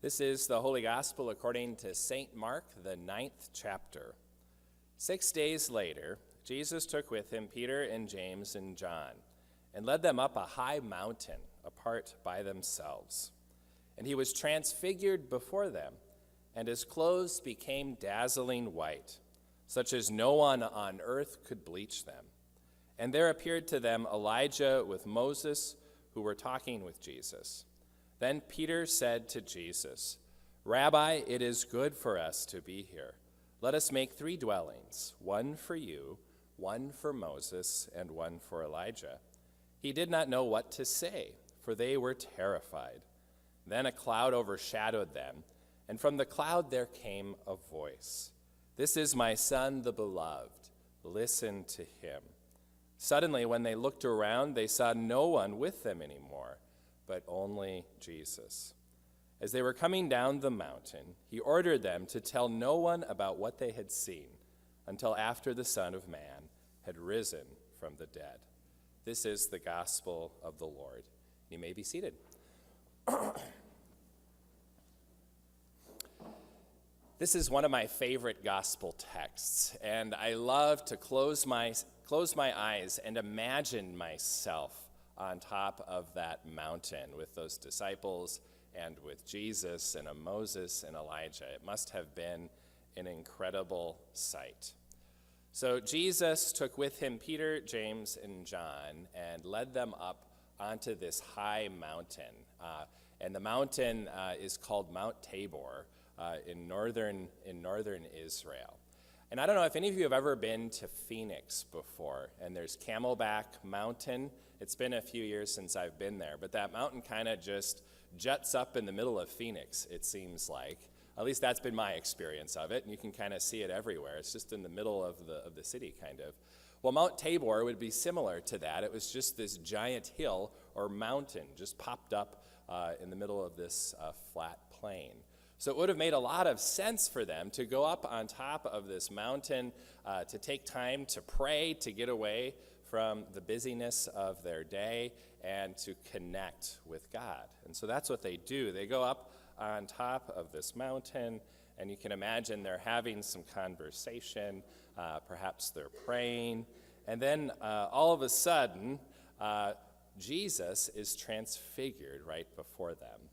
This is the Holy Gospel according to St. Mark, the 9th chapter. 6 days later, Jesus took with him Peter and James and John and led them up a high mountain apart by themselves. And he was transfigured before them, and his clothes became dazzling white, such as no one on earth could bleach them. And there appeared to them Elijah with Moses, who were talking with Jesus. Then Peter said to Jesus, "Rabbi, it is good for us to be here. Let us make 3 dwellings, one for you, one for Moses, and one for Elijah." He did not know what to say, for they were terrified. Then a cloud overshadowed them, and from the cloud there came a voice. "This is my son, the beloved. Listen to him." Suddenly, when they looked around, they saw no one with them anymore, but only Jesus. As they were coming down the mountain, he ordered them to tell no one about what they had seen until after the Son of Man had risen from the dead. This is the gospel of the Lord. You may be seated. This is one of my favorite gospel texts, and I love to close my eyes and imagine myself on top of that mountain with those disciples and with Jesus and Moses and Elijah. It must have been an incredible sight. So Jesus took with him Peter, James, and John and led them up onto this high mountain. And the mountain is called Mount Tabor in northern Israel. And I don't know if any of you have ever been to Phoenix before, and there's Camelback Mountain. It's been a few years since I've been there, but that mountain kind of just juts up in the middle of Phoenix, it seems like. At least that's been my experience of it, and you can kind of see it everywhere. It's just in the middle of the city, kind of. Well, Mount Tabor would be similar to that. It was just this giant hill or mountain just popped up in the middle of this flat plain. So it would have made a lot of sense for them to go up on top of this mountain, to take time to pray, to get away from the busyness of their day, and to connect with God. And so that's what they do. They go up on top of this mountain, and you can imagine they're having some conversation. Perhaps they're praying. And then all of a sudden, Jesus is transfigured right before them.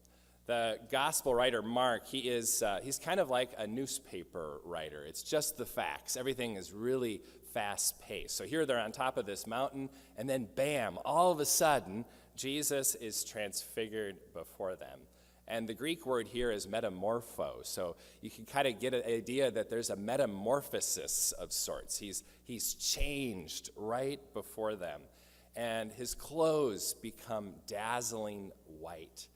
The gospel writer Mark, he's kind of like a newspaper writer. It's just the facts. Everything is really fast-paced. So here they're on top of this mountain, and then bam, all of a sudden, Jesus is transfigured before them. And the Greek word here is metamorpho. So you can kind of get an idea that there's a metamorphosis of sorts. He's changed right before them. And his clothes become dazzling white.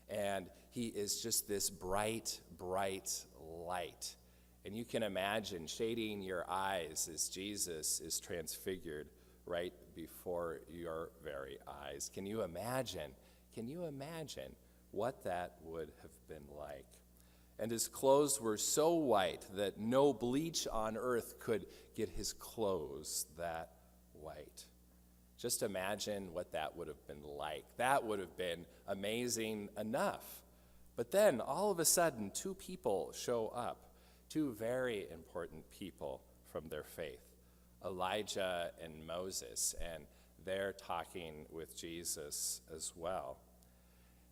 And he is just this bright, bright light. And you can imagine shading your eyes as Jesus is transfigured right before your very eyes. Can you imagine what that would have been like? And his clothes were so white that no bleach on earth could get his clothes that white. Just imagine what that would have been like. That would have been amazing enough. But then, all of a sudden, 2 people show up, 2 very important people from their faith, Elijah and Moses, and they're talking with Jesus as well.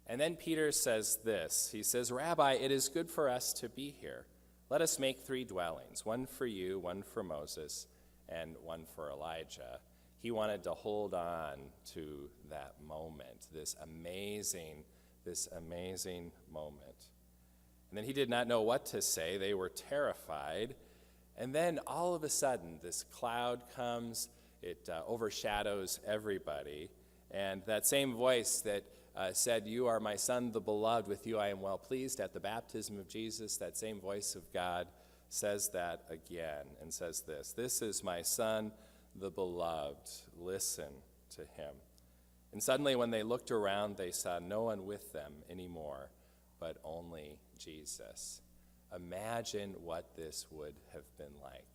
And then Peter says this. He says, "Rabbi, it is good for us to be here. Let us make 3 dwellings, one for you, one for Moses, and one for Elijah." He wanted to hold on to that moment, this amazing moment. And then he did not know what to say. They were terrified. And then all of a sudden, this cloud comes. It overshadows everybody. And that same voice that said, "You are my son, the beloved. With you I am well pleased," at the baptism of Jesus, that same voice of God says that again and says this, "This is my son, the beloved. Listen to him." And suddenly when they looked around, they saw no one with them anymore, but only Jesus. Imagine what this would have been like.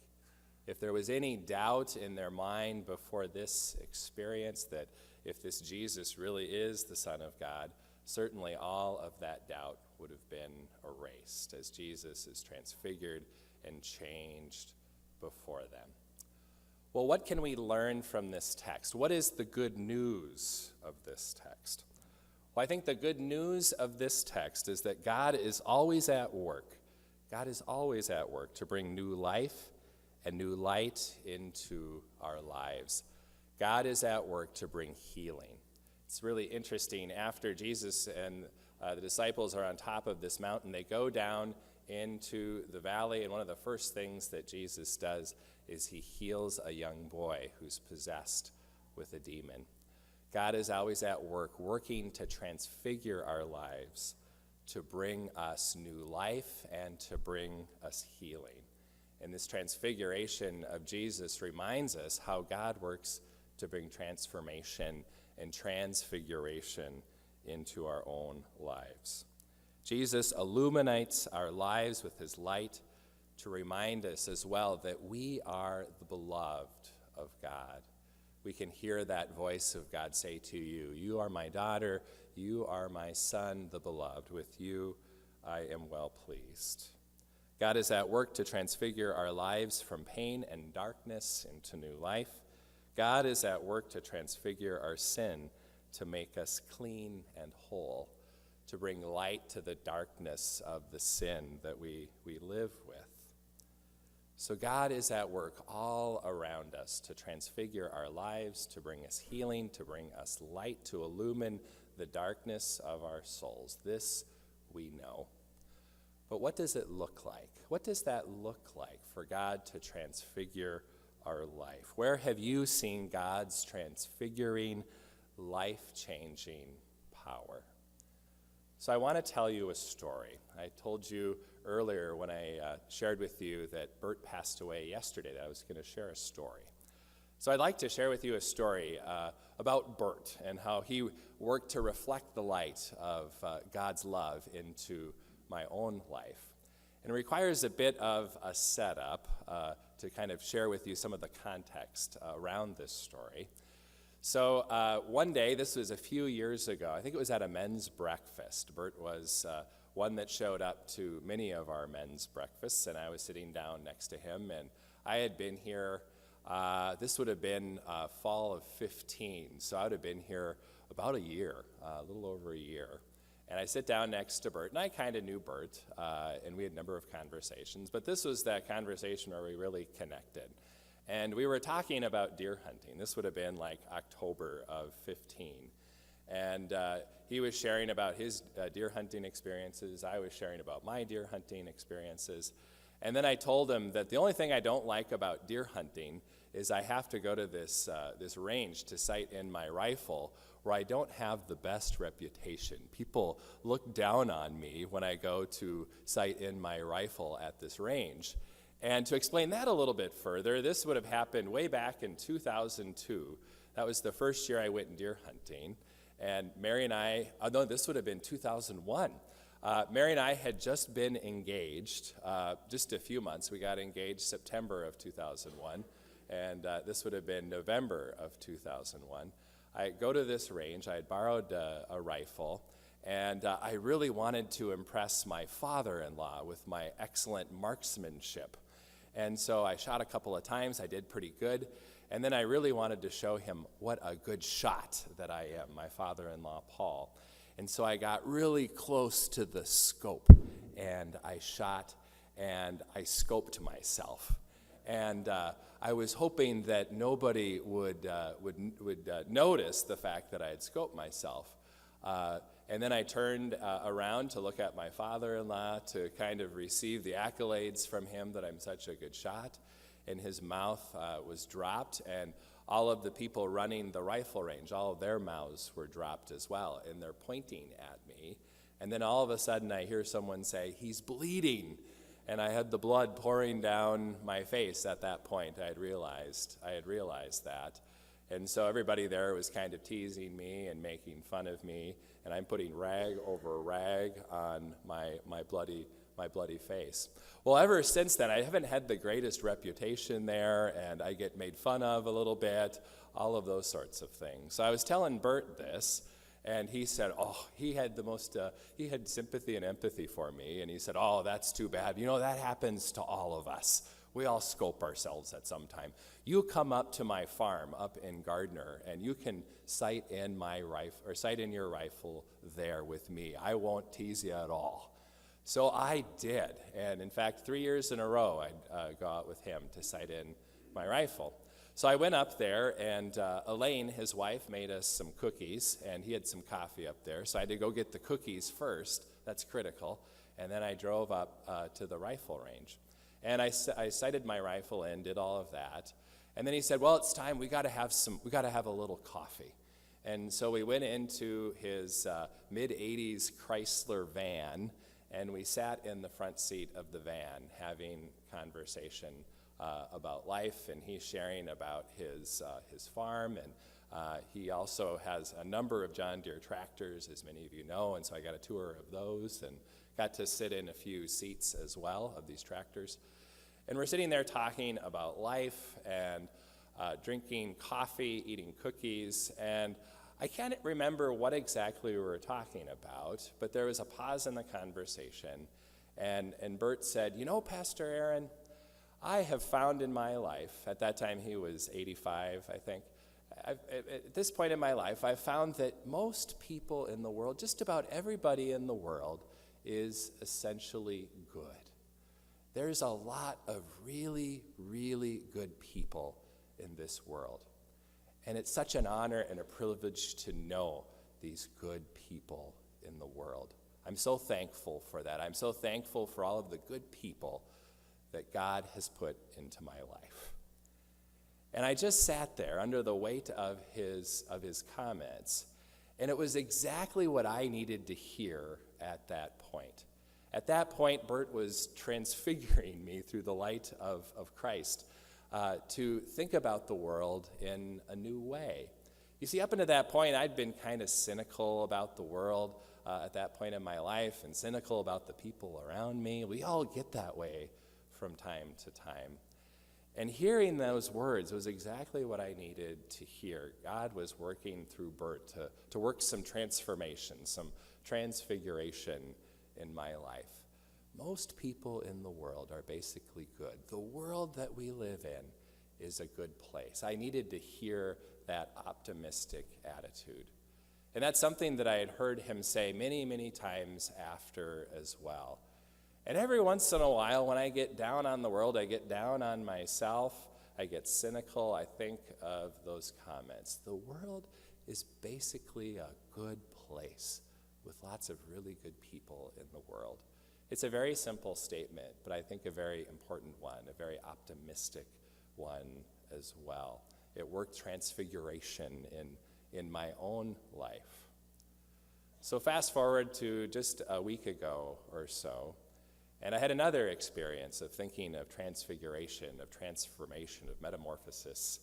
If there was any doubt in their mind before this experience that if this Jesus really is the Son of God, certainly all of that doubt would have been erased as Jesus is transfigured and changed before them. Well, what can we learn from this text? What is the good news of this text? Well, I think the good news of this text is that God is always at work. God is always at work to bring new life and new light into our lives. God is at work to bring healing. It's really interesting. After Jesus and the disciples are on top of this mountain, they go down into the valley, and one of the first things that Jesus does is he heals a young boy who's possessed with a demon. God is always at work, working to transfigure our lives, to bring us new life and to bring us healing. And this transfiguration of Jesus reminds us how God works to bring transformation and transfiguration into our own lives. Jesus illuminates our lives with his light to remind us as well that we are the beloved of God. We can hear that voice of God say to you, "You are my daughter, you are my son, the beloved. With you I am well pleased." God is at work to transfigure our lives from pain and darkness into new life. God is at work to transfigure our sin, to make us clean and whole, to bring light to the darkness of the sin that we live with. So God is at work all around us to transfigure our lives, to bring us healing, to bring us light, to illumine the darkness of our souls. This we know. But what does it look like? What does that look like for God to transfigure our life? Where have you seen God's transfiguring, life-changing power? So I want to tell you a story. I told you earlier when I shared with you that Bert passed away yesterday that I was going to share a story. So I'd like to share with you a story about Bert and how he worked to reflect the light of God's love into my own life. And it requires a bit of a setup to kind of share with you some of the context around this story. So one day, this was a few years ago, I think it was at a men's breakfast. Bert was one that showed up to many of our men's breakfasts, and I was sitting down next to him, and I had been here, this would have been fall of 15, so I would have been here about a year, a little over a year. And I sit down next to Bert, and I kind of knew Bert, and we had a number of conversations, but this was that conversation where we really connected. And we were talking about deer hunting. This would have been like October of 15. And he was sharing about his deer hunting experiences. I was sharing about my deer hunting experiences. And then I told him that the only thing I don't like about deer hunting is I have to go to this range to sight in my rifle where I don't have the best reputation. People look down on me when I go to sight in my rifle at this range. And to explain that a little bit further, this would have happened way back in 2002. That was the first year I went deer hunting. And Mary and I, no, this would have been 2001. Mary and I had just been engaged, just a few months. We got engaged September of 2001, and this would have been November of 2001. I go to this range. I had borrowed a rifle, and I really wanted to impress my father-in-law with my excellent marksmanship. And so I shot a couple of times. I did pretty good. And then I really wanted to show him what a good shot that I am, my father-in-law, Paul. And so I got really close to the scope, and I shot, and I scoped myself. And I was hoping that nobody would notice the fact that I had scoped myself. And then I turned around to look at my father-in-law to kind of receive the accolades from him that I'm such a good shot. And his mouth was dropped, and all of the people running the rifle range, all of their mouths were dropped as well, and they're pointing at me. And then all of a sudden I hear someone say, "He's bleeding." And I had the blood pouring down my face at that point. I had realized that. And so everybody there was kind of teasing me and making fun of me, and I'm putting rag over rag on my bloody face. Well, ever since then, I haven't had the greatest reputation there, and I get made fun of a little bit, all of those sorts of things. So I was telling Bert this, And he said, he had sympathy and empathy for me. And he said, that's too bad. That happens to all of us. We all scope ourselves at some time. You come up to my farm up in Gardner, and you can sight in your rifle there with me. I won't tease you at all. So I did. And in fact, 3 years in a row, I'd go out with him to sight in my rifle. So I went up there, and Elaine, his wife, made us some cookies, and he had some coffee up there. So I had to go get the cookies first. That's critical. And then I drove up to the rifle range. And I sighted my rifle in, did all of that. And then he said, well, it's time. We got to have a little coffee. And so we went into his mid-'80s Chrysler van, and we sat in the front seat of the van having conversation about life, and he's sharing about his farm, and he also has a number of John Deere tractors, as many of you know, and so I got a tour of those and got to sit in a few seats as well of these tractors. And we're sitting there talking about life and drinking coffee, eating cookies, and I can't remember what exactly we were talking about, but there was a pause in the conversation, and Bert said, Pastor Aaron, I have found in my life, at that time he was 85, I think, at this point in my life, I've found that most people in the world, just about everybody in the world, is essentially good. There's a lot of really, really good people in this world. And it's such an honor and a privilege to know these good people in the world. I'm so thankful for that. I'm so thankful for all of the good people that God has put into my life. And I just sat there under the weight of his comments, and it was exactly what I needed to hear at that point. At that point, Bert was transfiguring me through the light of Christ to think about the world in a new way. You see, up until that point, I'd been kind of cynical about the world at that point in my life, and cynical about the people around me. We all get that way from time to time. And hearing those words was exactly what I needed to hear. God was working through Bert to work some transformation, some transfiguration in my life. Most people in the world are basically good. The world that we live in is a good place. I needed to hear that optimistic attitude. And that's something that I had heard him say many, many times after as well. And every once in a while, when I get down on the world, I get down on myself, I get cynical, I think of those comments. The world is basically a good place with lots of really good people in the world. It's a very simple statement, but I think a very important one, a very optimistic one as well. It worked transfiguration in my own life. So fast forward to just a week ago or so, and I had another experience of thinking of transfiguration, of transformation, of metamorphosis.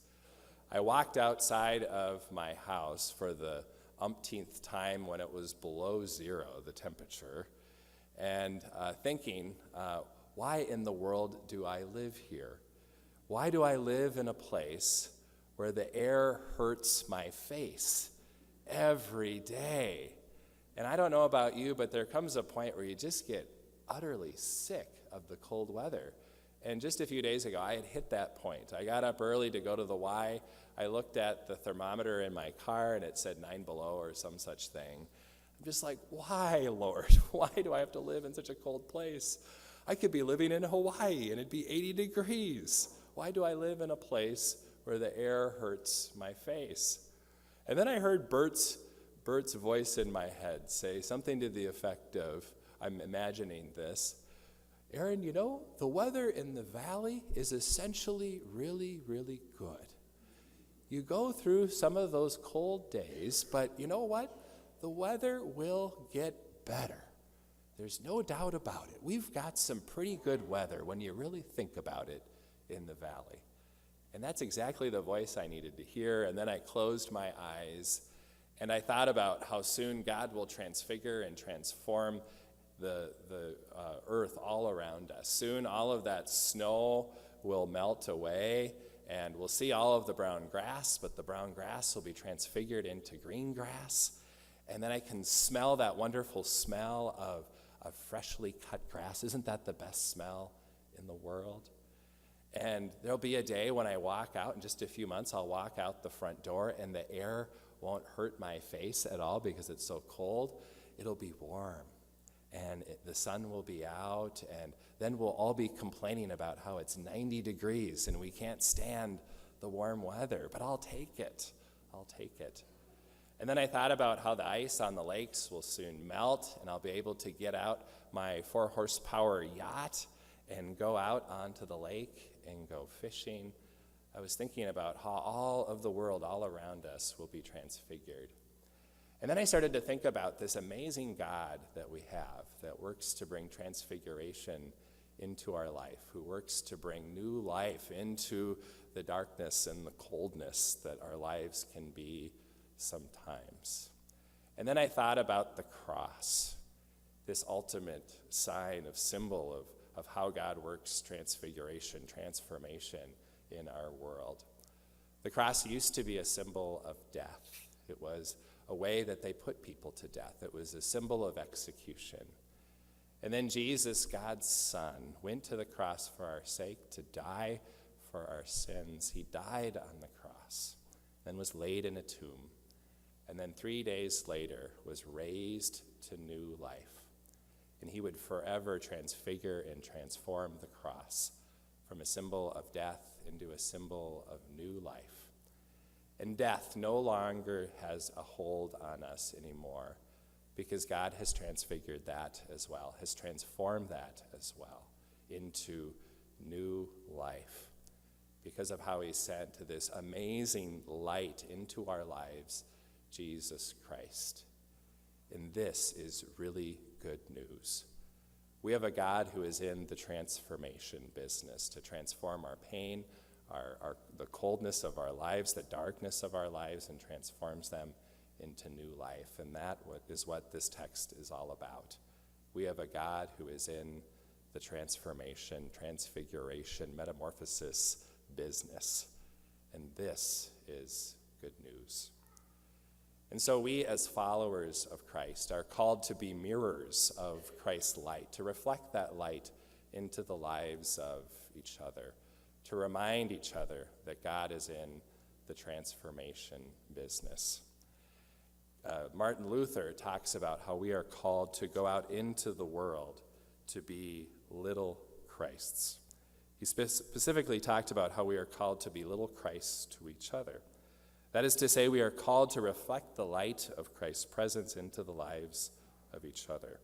I walked outside of my house for the umpteenth time when it was below zero, the temperature, and thinking, why in the world do I live here? Why do I live in a place where the air hurts my face every day? And I don't know about you, but there comes a point where you just get utterly sick of the cold weather. And just a few days ago, I had hit that point. I got up early to go to the Y. I looked at the thermometer in my car, and it said 9 below or some such thing. I'm just like, why, Lord? Why do I have to live in such a cold place? I could be living in Hawaii, and it'd be 80 degrees. Why do I live in a place where the air hurts my face? And then I heard Bert's voice in my head say something to the effect of, I'm imagining this, Aaron, the weather in the valley is essentially really, really good. You go through some of those cold days, but you know what? The weather will get better. There's no doubt about it. We've got some pretty good weather when you really think about it in the valley. And that's exactly the voice I needed to hear. And then I closed my eyes, and I thought about how soon God will transfigure and transform the earth all around us. Soon all of that snow will melt away, and we'll see all of the brown grass, but the brown grass will be transfigured into green grass. And then I can smell that wonderful smell of freshly cut grass. Isn't that the best smell in the world? And there'll be a day when I walk out, in just a few months, I'll walk out the front door and the air won't hurt my face at all because it's so cold. It'll be warm and the sun will be out, and then we'll all be complaining about how it's 90 degrees and we can't stand the warm weather, but I'll take it. I'll take it. And then I thought about how the ice on the lakes will soon melt and I'll be able to get out my 4-horsepower yacht and go out onto the lake and go fishing. I was thinking about how all of the world all around us will be transfigured. And then I started to think about this amazing God that we have that works to bring transfiguration into our life, who works to bring new life into the darkness and the coldness that our lives can be sometimes. And then I thought about the cross, this ultimate sign of symbol of how God works transfiguration, transformation in our world. The cross used to be a symbol of death. It was a way that they put people to death. It was a symbol of execution. And then Jesus, God's Son, went to the cross for our sake to die for our sins. He died on the cross, then was laid in a tomb, and then 3 days later was raised to new life. And he would forever transfigure and transform the cross from a symbol of death into a symbol of new life. And death no longer has a hold on us anymore because God has transfigured that as well, has transformed that as well into new life because of how he sent this amazing light into our lives, Jesus Christ. And this is really good news. We have a God who is in the transformation business to transform our pain, the coldness of our lives, the darkness of our lives, and transforms them into new life. And that is what this text is all about. We have a God who is in the transformation, transfiguration, metamorphosis business. And this is good news. And so we as followers of Christ are called to be mirrors of Christ's light, to reflect that light into the lives of each other, to remind each other that God is in the transformation business. Martin Luther talks about how we are called to go out into the world to be little Christs. He specifically talked about how we are called to be little Christs to each other. That is to say, we are called to reflect the light of Christ's presence into the lives of each other.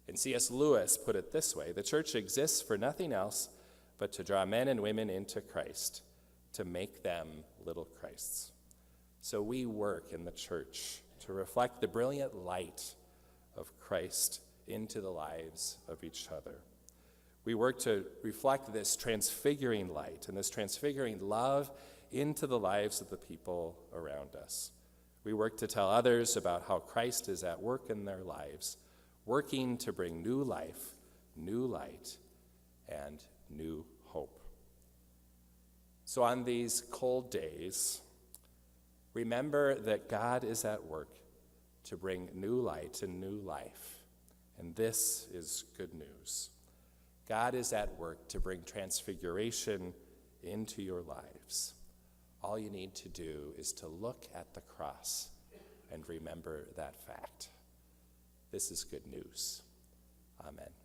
And C.S. Lewis put it this way: the church exists for nothing else but to draw men and women into Christ, to make them little Christs. So we work in the church to reflect the brilliant light of Christ into the lives of each other. We work to reflect this transfiguring light and this transfiguring love into the lives of the people around us. We work to tell others about how Christ is at work in their lives, working to bring new life, new light, and new hope. So on these cold days, remember that God is at work to bring new light and new life. And this is good news. God is at work to bring transfiguration into your lives. All you need to do is to look at the cross and remember that fact. This is good news. Amen.